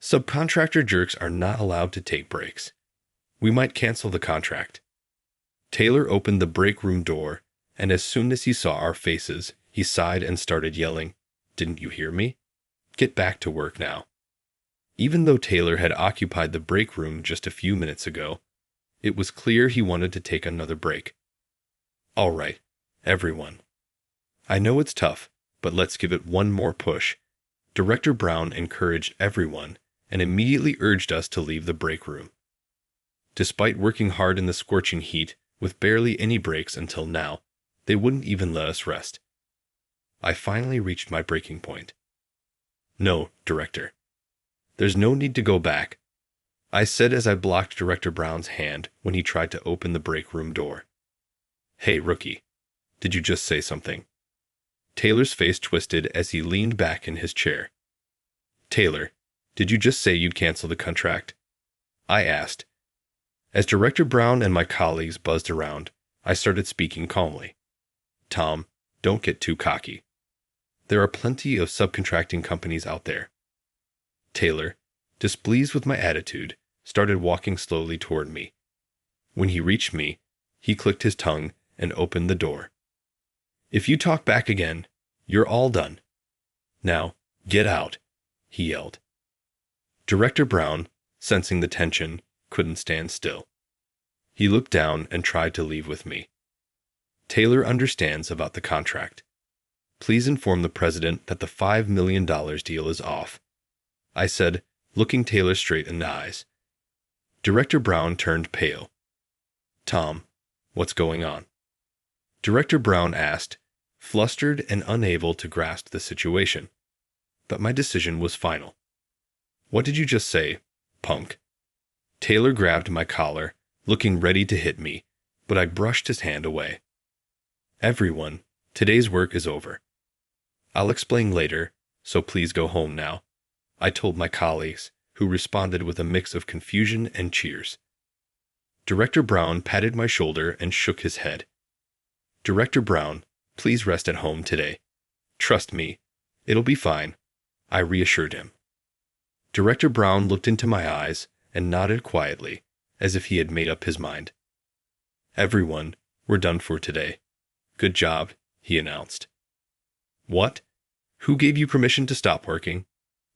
Subcontractor jerks are not allowed to take breaks. We might cancel the contract. Taylor opened the break room door, and as soon as he saw our faces, he sighed and started yelling, "Didn't you hear me? Get back to work now." Even though Taylor had occupied the break room just a few minutes ago, it was clear he wanted to take another break. "All right, everyone. I know it's tough, but let's give it one more push." Director Brown encouraged everyone and immediately urged us to leave the break room. Despite working hard in the scorching heat, with barely any breaks until now, they wouldn't even let us rest. I finally reached my breaking point. "No, Director. There's no need to go back," I said as I blocked Director Brown's hand when he tried to open the break room door. "Hey, rookie, did you just say something?" Taylor's face twisted as he leaned back in his chair. "Taylor, did you just say you'd cancel the contract?" I asked. As Director Brown and my colleagues buzzed around, I started speaking calmly. "Tom, don't get too cocky. There are plenty of subcontracting companies out there." Taylor, displeased with my attitude, started walking slowly toward me. When he reached me, he clicked his tongue and opened the door. "If you talk back again, you're all done. Now, get out," he yelled. Director Brown, sensing the tension, couldn't stand still. He looked down and tried to leave with me. "Taylor understands about the contract. Please inform the president that the $5 million deal is off," I said, looking Taylor straight in the eyes. Director Brown turned pale. "Tom, what's going on?" Director Brown asked, flustered and unable to grasp the situation. But my decision was final. "What did you just say, punk?" Taylor grabbed my collar, looking ready to hit me, but I brushed his hand away. "Everyone, today's work is over. I'll explain later, so please go home now," I told my colleagues, who responded with a mix of confusion and cheers. Director Brown patted my shoulder and shook his head. "Director Brown, please rest at home today. Trust me, it'll be fine," I reassured him. Director Brown looked into my eyes and nodded quietly, as if he had made up his mind. "Everyone, we're done for today. Good job," he announced. "What? Who gave you permission to stop working?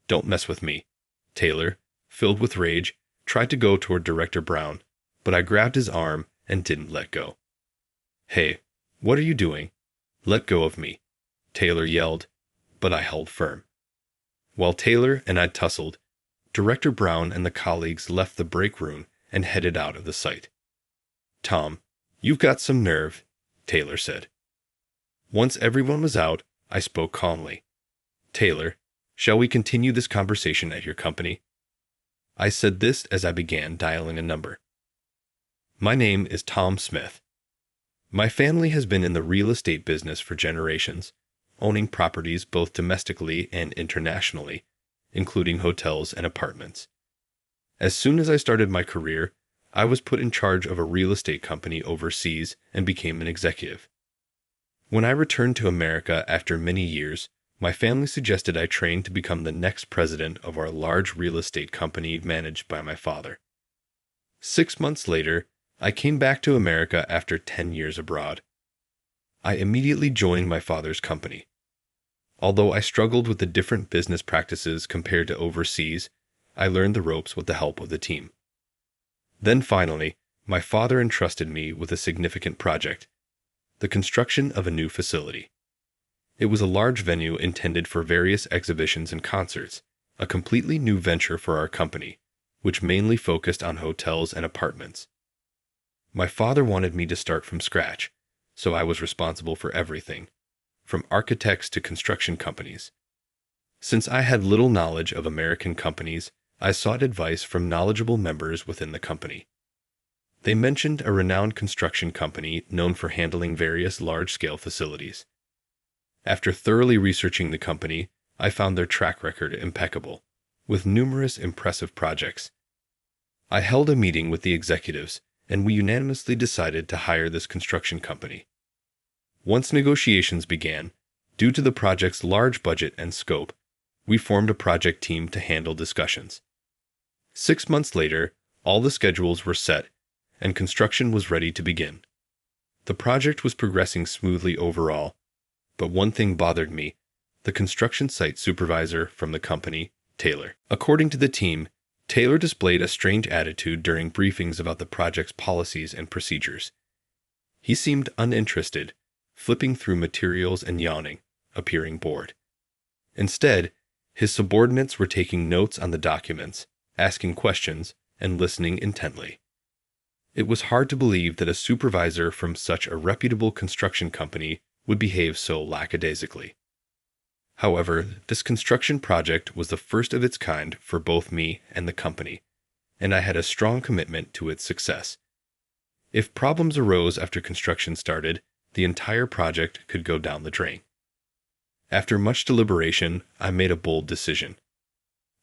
Don't mess with me." Taylor, filled with rage, tried to go toward Director Brown, but I grabbed his arm and didn't let go. "Hey, what are you doing? Let go of me," Taylor yelled, but I held firm. While Taylor and I tussled, Director Brown and the colleagues left the break room and headed out of the site. "Tom, you've got some nerve," Taylor said. Once everyone was out, I spoke calmly. "Taylor, shall we continue this conversation at your company?" I said this as I began dialing a number. "My name is Tom Smith. My family has been in the real estate business for generations, owning properties both domestically and internationally, including hotels and apartments. As soon as I started my career, I was put in charge of a real estate company overseas and became an executive. When I returned to America after many years, my family suggested I train to become the next president of our large real estate company managed by my father. 6 months later, I came back to America after 10 years abroad. I immediately joined my father's company. Although I struggled with the different business practices compared to overseas, I learned the ropes with the help of the team. Then finally, my father entrusted me with a significant project: the construction of a new facility. It was a large venue intended for various exhibitions and concerts, a completely new venture for our company, which mainly focused on hotels and apartments. My father wanted me to start from scratch, so I was responsible for everything, from architects to construction companies. Since I had little knowledge of American companies, I sought advice from knowledgeable members within the company. They mentioned a renowned construction company known for handling various large-scale facilities. After thoroughly researching the company, I found their track record impeccable, with numerous impressive projects. I held a meeting with the executives, and we unanimously decided to hire this construction company. Once negotiations began, due to the project's large budget and scope, we formed a project team to handle discussions. 6 months later, all the schedules were set, and construction was ready to begin. The project was progressing smoothly overall, but one thing bothered me: the construction site supervisor from the company, Taylor. According to the team, Taylor displayed a strange attitude during briefings about the project's policies and procedures. He seemed uninterested, flipping through materials and yawning, appearing bored. Instead, his subordinates were taking notes on the documents, asking questions, and listening intently. It was hard to believe that a supervisor from such a reputable construction company would behave so lackadaisically. However, this construction project was the first of its kind for both me and the company, and I had a strong commitment to its success. If problems arose after construction started, the entire project could go down the drain. After much deliberation, I made a bold decision.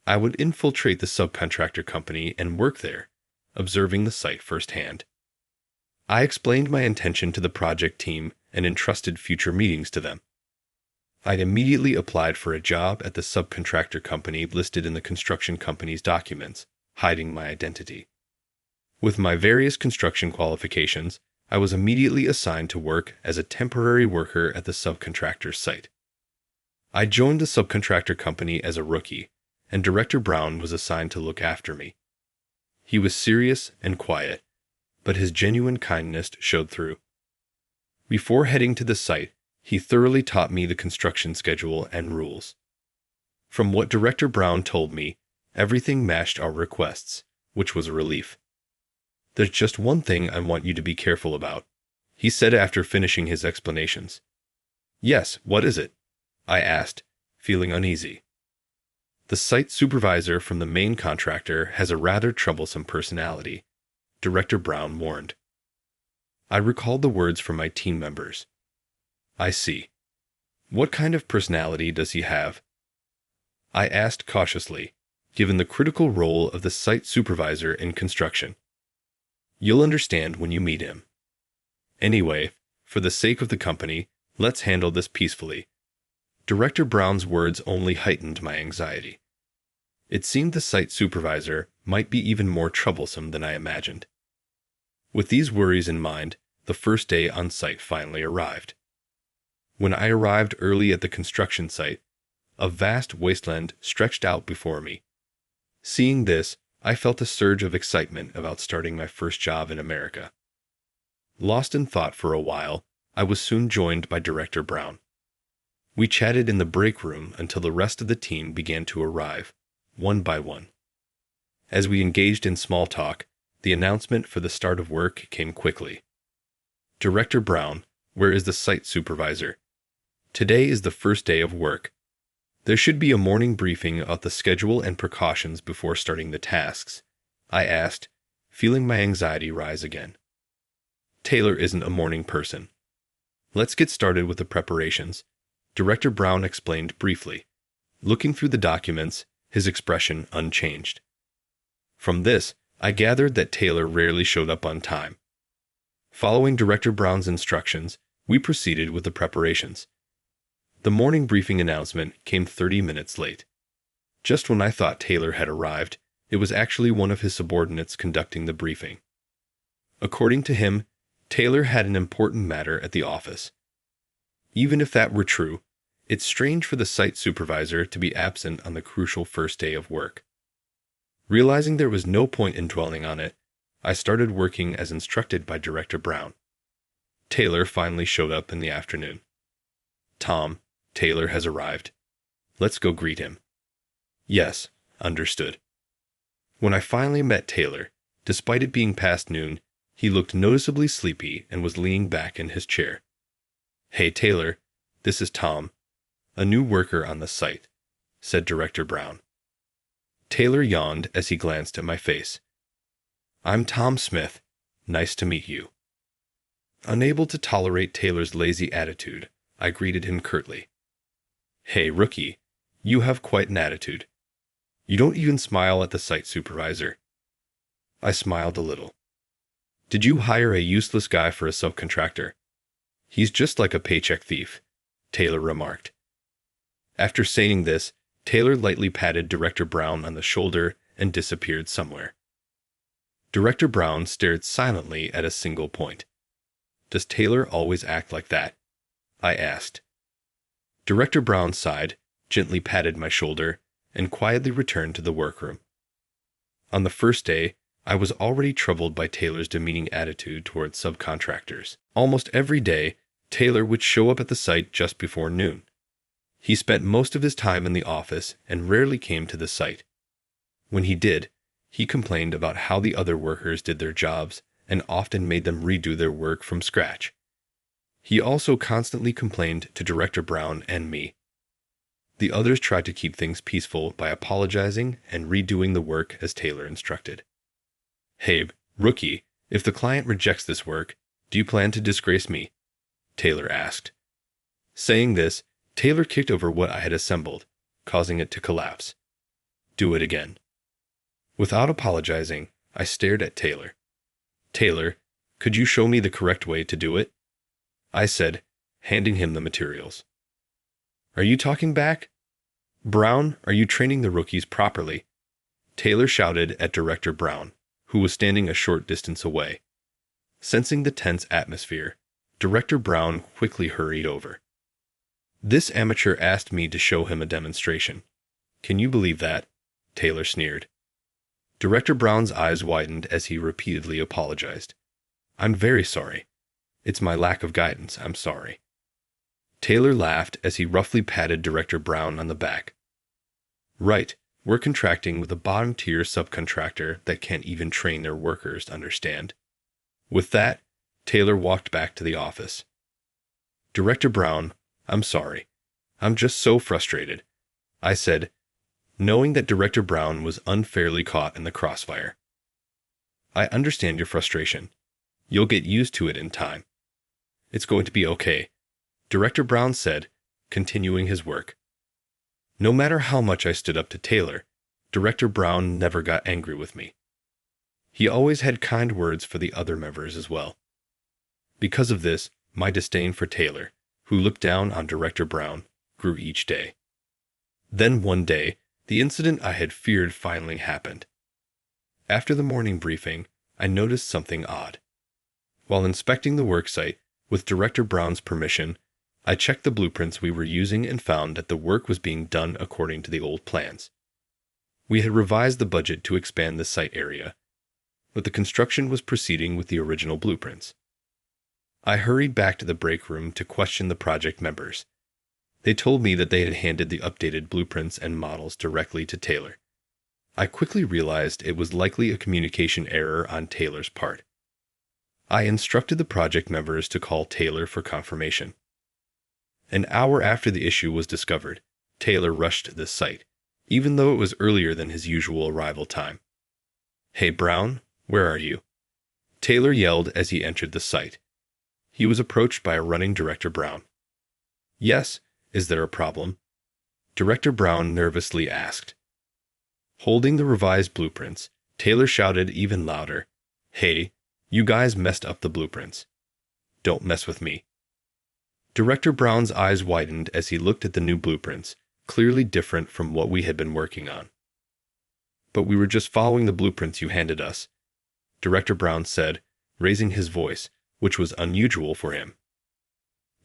I would infiltrate the subcontractor company and work there, observing the site firsthand. I explained my intention to the project team and entrusted future meetings to them. I immediately applied for a job at the subcontractor company listed in the construction company's documents, hiding my identity. With my various construction qualifications, I was immediately assigned to work as a temporary worker at the subcontractor's site. I joined the subcontractor company as a rookie, and Director Brown was assigned to look after me. He was serious and quiet, but his genuine kindness showed through. Before heading to the site, he thoroughly taught me the construction schedule and rules. From what Director Brown told me, everything matched our requests, which was a relief. "There's just one thing I want you to be careful about," he said after finishing his explanations. "Yes, what is it?" I asked, feeling uneasy. "The site supervisor from the main contractor has a rather troublesome personality," Director Brown warned. I recalled the words from my team members. "I see. What kind of personality does he have?" I asked cautiously, given the critical role of the site supervisor in construction. "You'll understand when you meet him. Anyway, for the sake of the company, let's handle this peacefully." Director Brown's words only heightened my anxiety. It seemed the site supervisor might be even more troublesome than I imagined. With these worries in mind, the first day on site finally arrived. When I arrived early at the construction site, a vast wasteland stretched out before me. Seeing this, I felt a surge of excitement about starting my first job in America. Lost in thought for a while, I was soon joined by Director Brown. We chatted in the break room until the rest of the team began to arrive, one by one. As we engaged in small talk, the announcement for the start of work came quickly. "Director Brown, where is the site supervisor? Today is the first day of work. There should be a morning briefing about the schedule and precautions before starting the tasks," I asked, feeling my anxiety rise again. "Taylor isn't a morning person. Let's get started with the preparations," Director Brown explained briefly, looking through the documents, his expression unchanged. From this, I gathered that Taylor rarely showed up on time. Following Director Brown's instructions, we proceeded with the preparations. The morning briefing announcement came 30 minutes late. Just when I thought Taylor had arrived, it was actually one of his subordinates conducting the briefing. According to him, Taylor had an important matter at the office. Even if that were true, it's strange for the site supervisor to be absent on the crucial first day of work. Realizing there was no point in dwelling on it, I started working as instructed by Director Brown. Taylor finally showed up in the afternoon. "Tom, Taylor has arrived. Let's go greet him." "Yes, understood." When I finally met Taylor, despite it being past noon, he looked noticeably sleepy and was leaning back in his chair. "Hey Taylor, this is Tom, a new worker on the site," said Director Brown. Taylor yawned as he glanced at my face. "I'm Tom Smith. Nice to meet you." Unable to tolerate Taylor's lazy attitude, I greeted him curtly. "Hey, rookie, you have quite an attitude. You don't even smile at the site supervisor." I smiled a little. "Did you hire a useless guy for a subcontractor? He's just like a paycheck thief," Taylor remarked. After saying this, Taylor lightly patted Director Brown on the shoulder and disappeared somewhere. Director Brown stared silently at a single point. "Does Taylor always act like that?" I asked. Director Brown sighed, gently patted my shoulder, and quietly returned to the workroom. On the first day, I was already troubled by Taylor's demeaning attitude towards subcontractors. Almost every day, Taylor would show up at the site just before noon. He spent most of his time in the office and rarely came to the site. When he did, he complained about how the other workers did their jobs and often made them redo their work from scratch. He also constantly complained to Director Brown and me. The others tried to keep things peaceful by apologizing and redoing the work as Taylor instructed. "Hey, rookie, if the client rejects this work, do you plan to disgrace me?" Taylor asked. Saying this, Taylor kicked over what I had assembled, causing it to collapse. "Do it again." Without apologizing, I stared at Taylor. "Taylor, could you show me the correct way to do it?" I said, handing him the materials. "Are you talking back? Brown, are you training the rookies properly?" Taylor shouted at Director Brown, who was standing a short distance away. Sensing the tense atmosphere, Director Brown quickly hurried over. "This amateur asked me to show him a demonstration. Can you believe that?" Taylor sneered. Director Brown's eyes widened as he repeatedly apologized. "I'm very sorry. It's my lack of guidance, I'm sorry." Taylor laughed as he roughly patted Director Brown on the back. "Right, we're contracting with a bottom-tier subcontractor that can't even train their workers, understand?" With that, Taylor walked back to the office. "Director Brown, I'm sorry. I'm just so frustrated," I said, knowing that Director Brown was unfairly caught in the crossfire. "I understand your frustration. You'll get used to it in time. It's going to be okay," Director Brown said, continuing his work. No matter how much I stood up to Taylor, Director Brown never got angry with me. He always had kind words for the other members as well. Because of this, my disdain for Taylor, who looked down on Director Brown, grew each day. Then one day, the incident I had feared finally happened. After the morning briefing, I noticed something odd. While inspecting the worksite, with Director Brown's permission, I checked the blueprints we were using and found that the work was being done according to the old plans. We had revised the budget to expand the site area, but the construction was proceeding with the original blueprints. I hurried back to the break room to question the project members. They told me that they had handed the updated blueprints and models directly to Taylor. I quickly realized it was likely a communication error on Taylor's part. I instructed the project members to call Taylor for confirmation. An hour after the issue was discovered, Taylor rushed to the site, even though it was earlier than his usual arrival time. "Hey, Brown, where are you?" Taylor yelled as he entered the site. He was approached by a running Director Brown. "Yes, is there a problem?" Director Brown nervously asked. Holding the revised blueprints, Taylor shouted even louder, "Hey, you guys messed up the blueprints. Don't mess with me." Director Brown's eyes widened as he looked at the new blueprints, clearly different from what we had been working on. "But we were just following the blueprints you handed us," Director Brown said, raising his voice, which was unusual for him.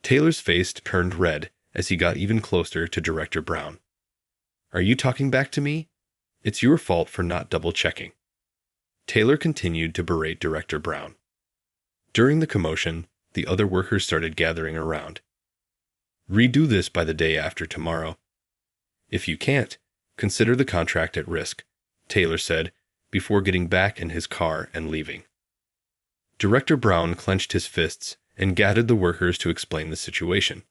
Taylor's face turned red as he got even closer to Director Brown. "Are you talking back to me? It's your fault for not double-checking." Taylor continued to berate Director Brown. During the commotion, the other workers started gathering around. "Redo this by the day after tomorrow. If you can't, consider the contract at risk," Taylor said, before getting back in his car and leaving. Director Brown clenched his fists and gathered the workers to explain the situation.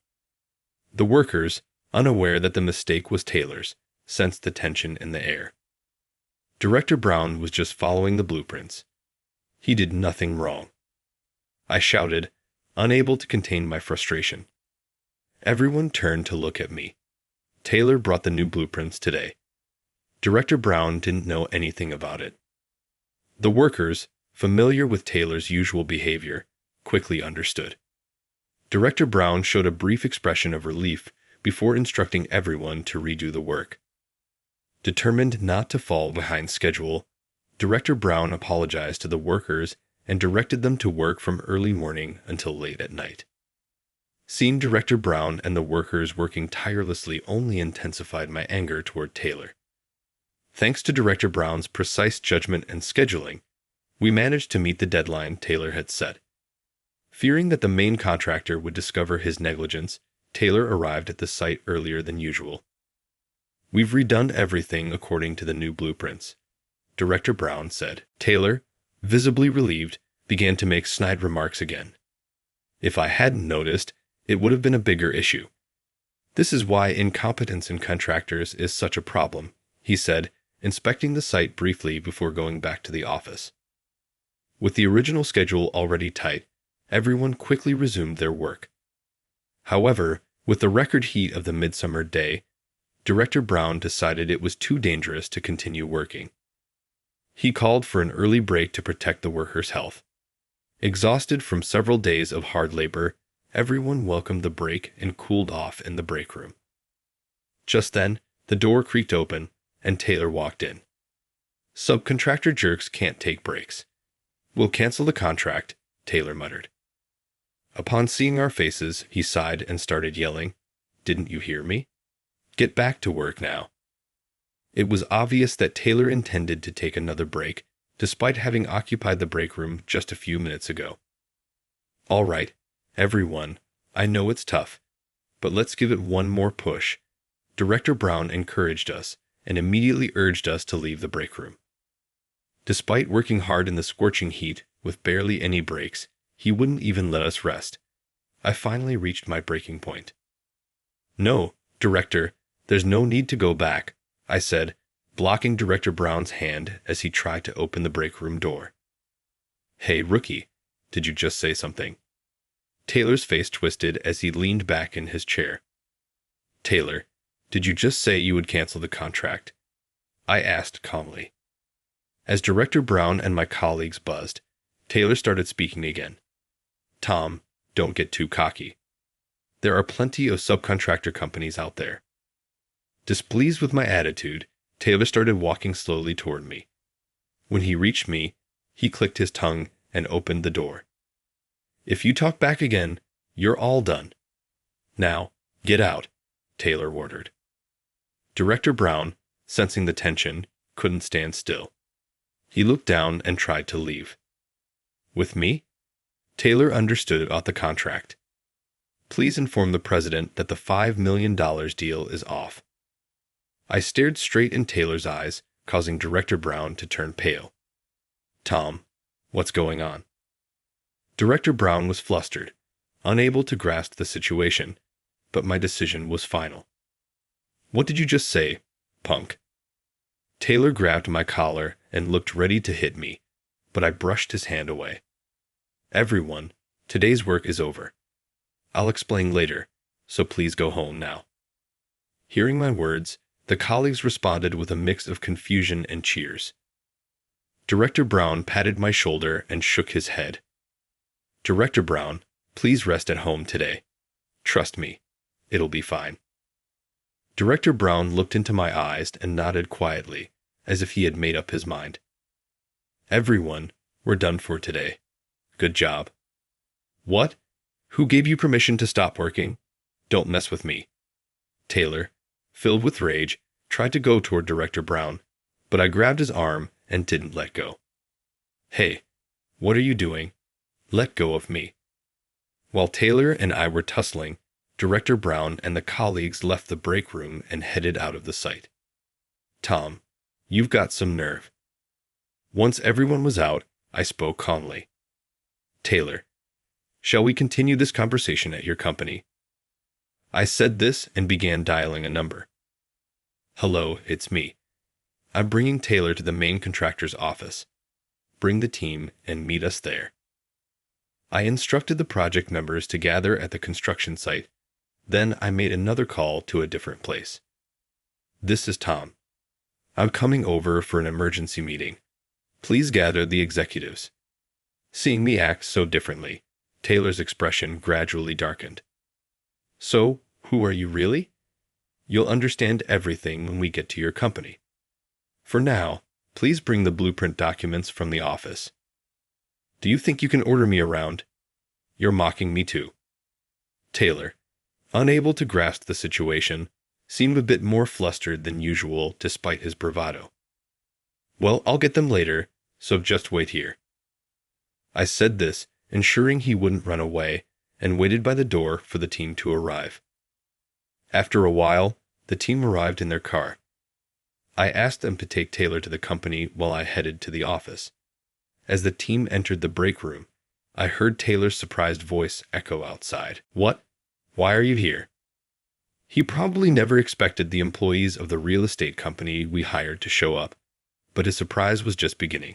The workers, unaware that the mistake was Taylor's, sensed the tension in the air. Director Brown was just following the blueprints. He did nothing wrong. I shouted, unable to contain my frustration. Everyone turned to look at me. Taylor brought the new blueprints today. Director Brown didn't know anything about it. The workers, familiar with Taylor's usual behavior, quickly understood. Director Brown showed a brief expression of relief before instructing everyone to redo the work. Determined not to fall behind schedule, Director Brown apologized to the workers and directed them to work from early morning until late at night. Seeing Director Brown and the workers working tirelessly only intensified my anger toward Taylor. Thanks to Director Brown's precise judgment and scheduling, we managed to meet the deadline Taylor had set. Fearing that the main contractor would discover his negligence, Taylor arrived at the site earlier than usual. "We've redone everything according to the new blueprints," Director Brown said. Taylor, visibly relieved, began to make snide remarks again. If I hadn't noticed, it would have been a bigger issue. "This is why incompetence in contractors is such a problem," he said, inspecting the site briefly before going back to the office. With the original schedule already tight, everyone quickly resumed their work. However, with the record heat of the midsummer day, Director Brown decided it was too dangerous to continue working. He called for an early break to protect the workers' health. Exhausted from several days of hard labor, everyone welcomed the break and cooled off in the break room. Just then, the door creaked open, and Taylor walked in. "Subcontractor jerks can't take breaks. We'll cancel the contract," Taylor muttered. Upon seeing our faces, he sighed and started yelling, "Didn't you hear me? Get back to work now." It was obvious that Taylor intended to take another break, despite having occupied the break room just a few minutes ago. "All right, everyone, I know it's tough, but let's give it one more push." Director Brown encouraged us and immediately urged us to leave the break room. Despite working hard in the scorching heat with barely any breaks, he wouldn't even let us rest. I finally reached my breaking point. "No, Director, there's no need to go back," I said, blocking Director Brown's hand as he tried to open the break room door. "Hey, rookie, did you just say something?" Taylor's face twisted as he leaned back in his chair. "Taylor, did you just say you would cancel the contract?" I asked calmly. As Director Brown and my colleagues buzzed, Taylor started speaking again. "Tom, don't get too cocky. There are plenty of subcontractor companies out there." Displeased with my attitude, Taylor started walking slowly toward me. When he reached me, he clicked his tongue and opened the door. "If you talk back again, you're all done. Now, get out," Taylor ordered. Director Brown, sensing the tension, couldn't stand still. He looked down and tried to leave. "With me?" Taylor understood about the contract. "Please inform the president that the $5 million deal is off." I stared straight in Taylor's eyes, causing Director Brown to turn pale. "Tom, what's going on?" Director Brown was flustered, unable to grasp the situation, but my decision was final. "What did you just say, punk?" Taylor grabbed my collar and looked ready to hit me, but I brushed his hand away. "Everyone, today's work is over. I'll explain later, so please go home now." Hearing my words, the colleagues responded with a mix of confusion and cheers. Director Brown patted my shoulder and shook his head. "Director Brown, please rest at home today. Trust me, it'll be fine." Director Brown looked into my eyes and nodded quietly, as if he had made up his mind. "Everyone, we're done for today. Good job." "What? Who gave you permission to stop working? Don't mess with me." Taylor, filled with rage, tried to go toward Director Brown, but I grabbed his arm and didn't let go. "Hey, what are you doing? Let go of me." While Taylor and I were tussling, Director Brown and the colleagues left the break room and headed out of the site. "Tom, you've got some nerve." Once everyone was out, I spoke calmly. "Taylor, shall we continue this conversation at your company?" I said this and began dialing a number. "Hello, it's me. I'm bringing Taylor to the main contractor's office. Bring the team and meet us there." I instructed the project members to gather at the construction site. Then I made another call to a different place. "This is Tom. I'm coming over for an emergency meeting. Please gather the executives." Seeing me act so differently, Taylor's expression gradually darkened. "So, who are you really? You'll understand everything when we get to your company." For now, please bring the blueprint documents from the office. Do you think you can order me around? You're mocking me too. Taylor, unable to grasp the situation, seemed a bit more flustered than usual despite his bravado. Well, I'll get them later, so just wait here. I said this, ensuring he wouldn't run away, and waited by the door for the team to arrive. After a while, the team arrived in their car. I asked them to take Taylor to the company while I headed to the office. As the team entered the break room, I heard Taylor's surprised voice echo outside. What? Why are you here? He probably never expected the employees of the real estate company we hired to show up, but his surprise was just beginning.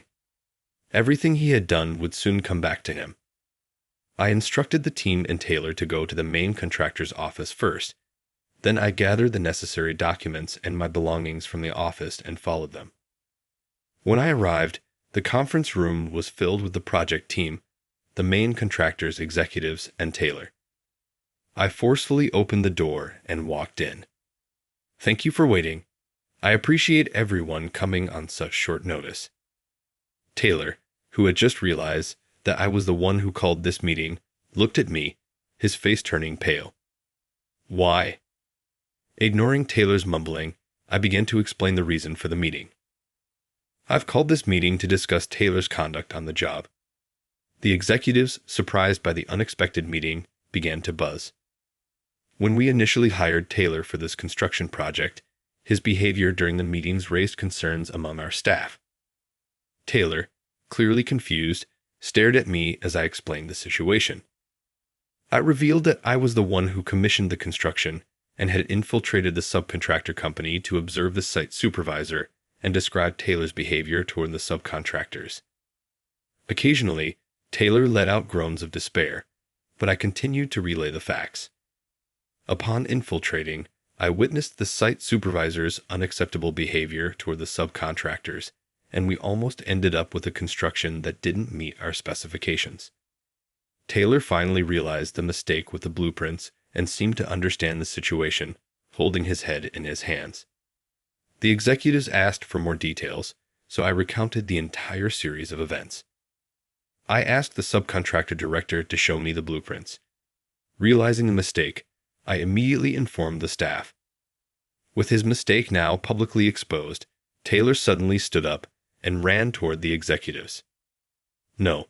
Everything he had done would soon come back to him. I instructed the team and Taylor to go to the main contractor's office first. Then I gathered the necessary documents and my belongings from the office and followed them. When I arrived, the conference room was filled with the project team, the main contractor's executives, and Taylor. I forcefully opened the door and walked in. Thank you for waiting. I appreciate everyone coming on such short notice. Taylor, who had just realized that I was the one who called this meeting, looked at me, his face turning pale. Why? Ignoring Taylor's mumbling, I began to explain the reason for the meeting. I've called this meeting to discuss Taylor's conduct on the job. The executives, surprised by the unexpected meeting, began to buzz. When we initially hired Taylor for this construction project, his behavior during the meetings raised concerns among our staff. Taylor, clearly confused, stared at me as I explained the situation. I revealed that I was the one who commissioned the construction and had infiltrated the subcontractor company to observe the site supervisor and describe Taylor's behavior toward the subcontractors. Occasionally, Taylor let out groans of despair, but I continued to relay the facts. Upon infiltrating, I witnessed the site supervisor's unacceptable behavior toward the subcontractors, and we almost ended up with a construction that didn't meet our specifications. Taylor finally realized the mistake with the blueprints and seemed to understand the situation, holding his head in his hands. The executives asked for more details, so I recounted the entire series of events. I asked the subcontractor director to show me the blueprints. Realizing the mistake, I immediately informed the staff. With his mistake now publicly exposed, Taylor suddenly stood up and ran toward the executives. No,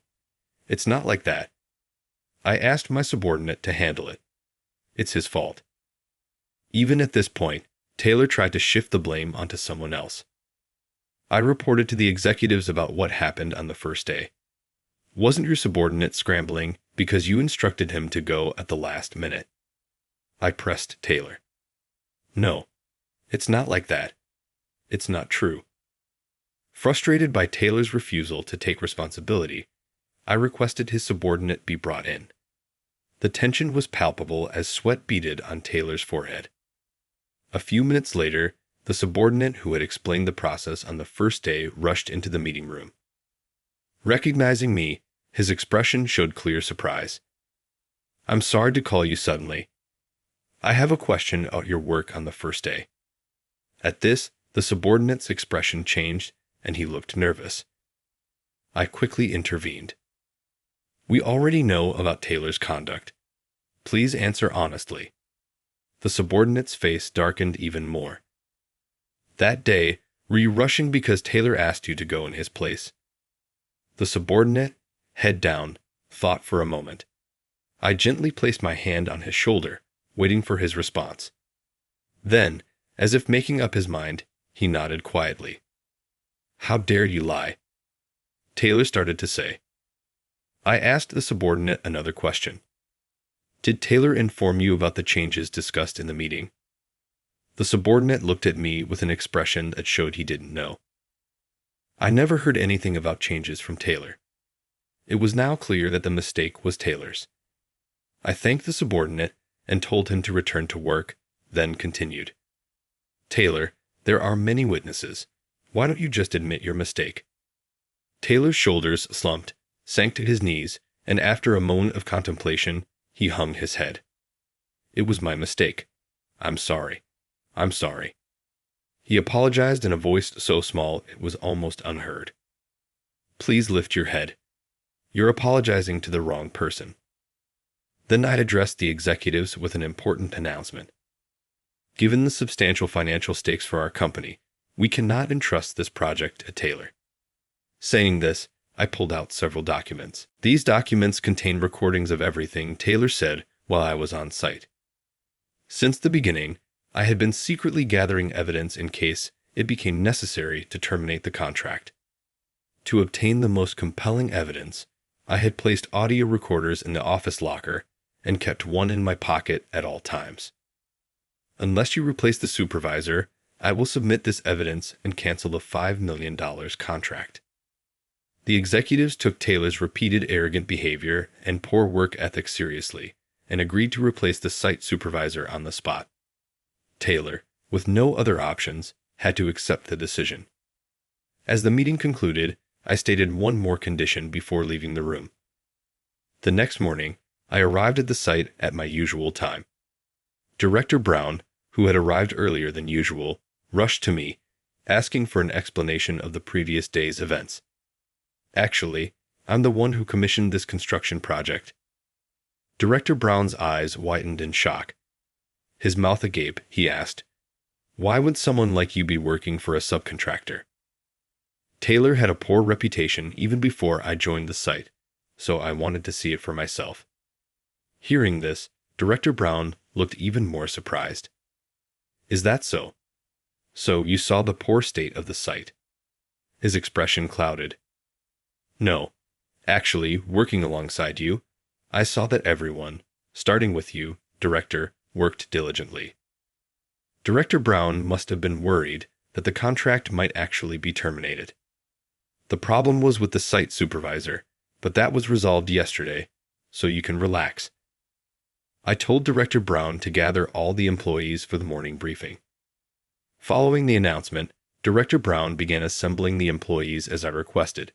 it's not like that. I asked my subordinate to handle it. It's his fault. Even at this point, Taylor tried to shift the blame onto someone else. I reported to the executives about what happened on the first day. Wasn't your subordinate scrambling because you instructed him to go at the last minute? I pressed Taylor. No, it's not like that. It's not true. Frustrated by Taylor's refusal to take responsibility, I requested his subordinate be brought in. The tension was palpable as sweat beaded on Taylor's forehead. A few minutes later, the subordinate who had explained the process on the first day rushed into the meeting room. Recognizing me, his expression showed clear surprise. I'm sorry to call you suddenly. I have a question about your work on the first day. At this, the subordinate's expression changed, and he looked nervous. I quickly intervened. We already know about Taylor's conduct. Please answer honestly. The subordinate's face darkened even more. That day, were you rushing because Taylor asked you to go in his place? The subordinate, head down, thought for a moment. I gently placed my hand on his shoulder, waiting for his response. Then, as if making up his mind, he nodded quietly. How dare you lie? Taylor started to say. I asked the subordinate another question. Did Taylor inform you about the changes discussed in the meeting? The subordinate looked at me with an expression that showed he didn't know. I never heard anything about changes from Taylor. It was now clear that the mistake was Taylor's. I thanked the subordinate and told him to return to work, then continued. Taylor, there are many witnesses. Why don't you just admit your mistake? Taylor's shoulders slumped, sank to his knees, and after a moment of contemplation, he hung his head. It was my mistake. I'm sorry. I'm sorry. He apologized in a voice so small it was almost unheard. Please lift your head. You're apologizing to the wrong person. Then I'd addressed the executives with an important announcement. Given the substantial financial stakes for our company, we cannot entrust this project to Taylor. Saying this, I pulled out several documents. These documents contain recordings of everything Taylor said while I was on site. Since the beginning, I had been secretly gathering evidence in case it became necessary to terminate the contract. To obtain the most compelling evidence, I had placed audio recorders in the office locker and kept one in my pocket at all times. Unless you replace the supervisor, I will submit this evidence and cancel the $5 million contract. The executives took Taylor's repeated arrogant behavior and poor work ethic seriously and agreed to replace the site supervisor on the spot. Taylor, with no other options, had to accept the decision. As the meeting concluded, I stated one more condition before leaving the room. The next morning, I arrived at the site at my usual time. Director Brown, who had arrived earlier than usual, rushed to me, asking for an explanation of the previous day's events. Actually, I'm the one who commissioned this construction project. Director Brown's eyes widened in shock. His mouth agape, he asked, "Why would someone like you be working for a subcontractor?" Taylor had a poor reputation even before I joined the site, so I wanted to see it for myself. Hearing this, Director Brown looked even more surprised. "Is that so? So you saw the poor state of the site?" His expression clouded. "No. Actually, working alongside you, I saw that everyone, starting with you, Director, worked diligently." Director Brown must have been worried that the contract might actually be terminated. The problem was with the site supervisor, but that was resolved yesterday, so you can relax. I told Director Brown to gather all the employees for the morning briefing. Following the announcement, Director Brown began assembling the employees as I requested.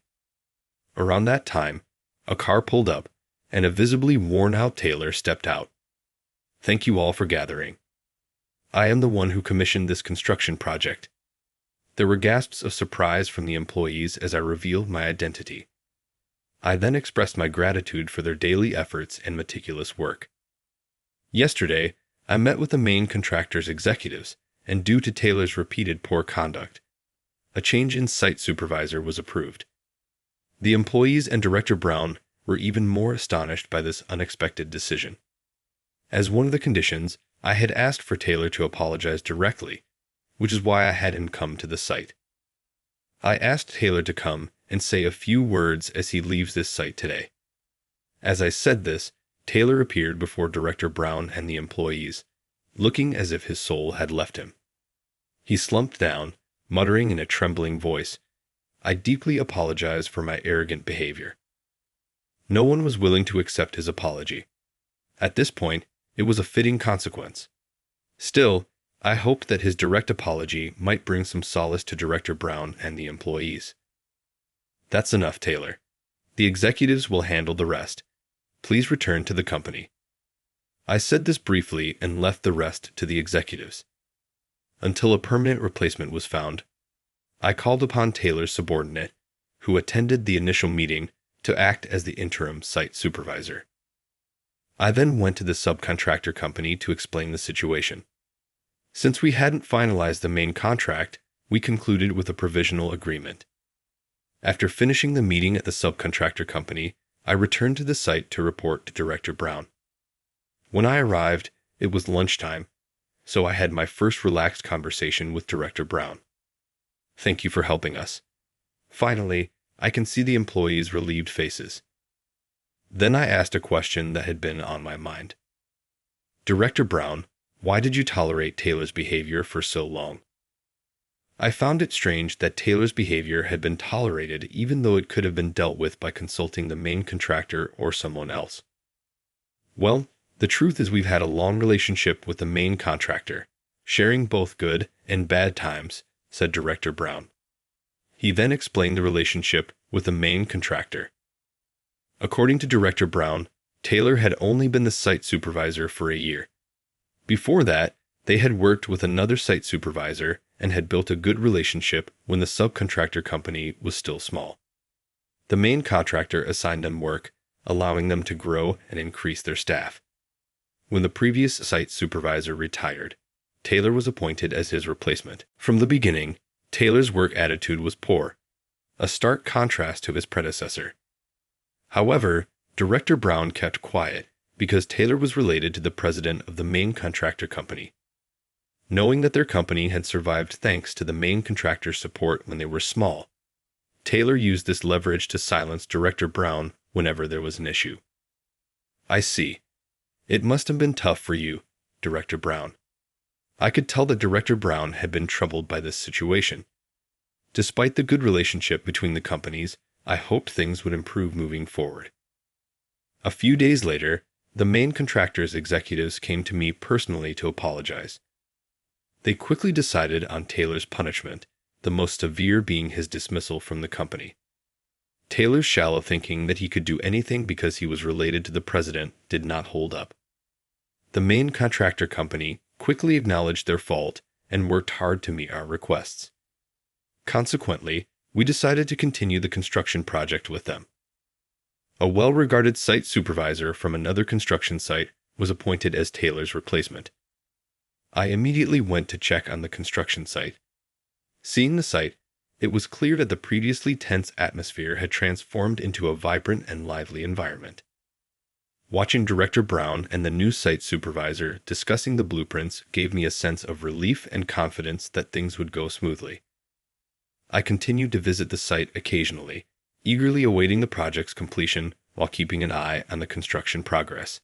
Around that time, a car pulled up, and a visibly worn-out Taylor stepped out. "Thank you all for gathering. I am the one who commissioned this construction project." There were gasps of surprise from the employees as I revealed my identity. I then expressed my gratitude for their daily efforts and meticulous work. Yesterday, I met with the main contractor's executives, and due to Taylor's repeated poor conduct, a change in site supervisor was approved. The employees and Director Brown were even more astonished by this unexpected decision. As one of the conditions, I had asked for Taylor to apologize directly, which is why I had him come to the site. I asked Taylor to come and say a few words as he leaves this site today. As I said this, Taylor appeared before Director Brown and the employees, looking as if his soul had left him. He slumped down, muttering in a trembling voice, "I deeply apologize for my arrogant behavior." No one was willing to accept his apology. At this point, it was a fitting consequence. Still, I hoped that his direct apology might bring some solace to Director Brown and the employees. "That's enough, Taylor. The executives will handle the rest. Please return to the company." I said this briefly and left the rest to the executives. Until a permanent replacement was found, I called upon Taylor's subordinate, who attended the initial meeting, to act as the interim site supervisor. I then went to the subcontractor company to explain the situation. Since we hadn't finalized the main contract, we concluded with a provisional agreement. After finishing the meeting at the subcontractor company, I returned to the site to report to Director Brown. When I arrived, it was lunchtime, so I had my first relaxed conversation with Director Brown. "Thank you for helping us. Finally, I can see the employees' relieved faces." Then I asked a question that had been on my mind. "Director Brown, why did you tolerate Taylor's behavior for so long?" I found it strange that Taylor's behavior had been tolerated even though it could have been dealt with by consulting the main contractor or someone else. "Well, the truth is we've had a long relationship with the main contractor, sharing both good and bad times," said Director Brown. He then explained the relationship with the main contractor. According to Director Brown, Taylor had only been the site supervisor for a year. Before that, They had worked with another site supervisor and had built a good relationship when the subcontractor company was still small. The main contractor assigned them work, allowing them to grow and increase their staff. When the previous site supervisor retired, Taylor was appointed as his replacement. From the beginning, Taylor's work attitude was poor, a stark contrast to his predecessor. However, Director Brown kept quiet because Taylor was related to the president of the main contractor company. Knowing that their company had survived thanks to the main contractor's support when they were small, Taylor used this leverage to silence Director Brown whenever there was an issue. "I see. It must have been tough for you, Director Brown." I could tell that Director Brown had been troubled by this situation. Despite the good relationship between the companies, I hoped things would improve moving forward. A few days later, the main contractor's executives came to me personally to apologize. They quickly decided on Taylor's punishment, the most severe being his dismissal from the company. Taylor's shallow thinking that he could do anything because he was related to the president did not hold up. The main contractor company quickly acknowledged their fault and worked hard to meet our requests. Consequently, we decided to continue the construction project with them. A well-regarded site supervisor from another construction site was appointed as Taylor's replacement. I immediately went to check on the construction site. Seeing the site, it was clear that the previously tense atmosphere had transformed into a vibrant and lively environment. Watching Director Brown and the new site supervisor discussing the blueprints gave me a sense of relief and confidence that things would go smoothly. I continued to visit the site occasionally, eagerly awaiting the project's completion while keeping an eye on the construction progress.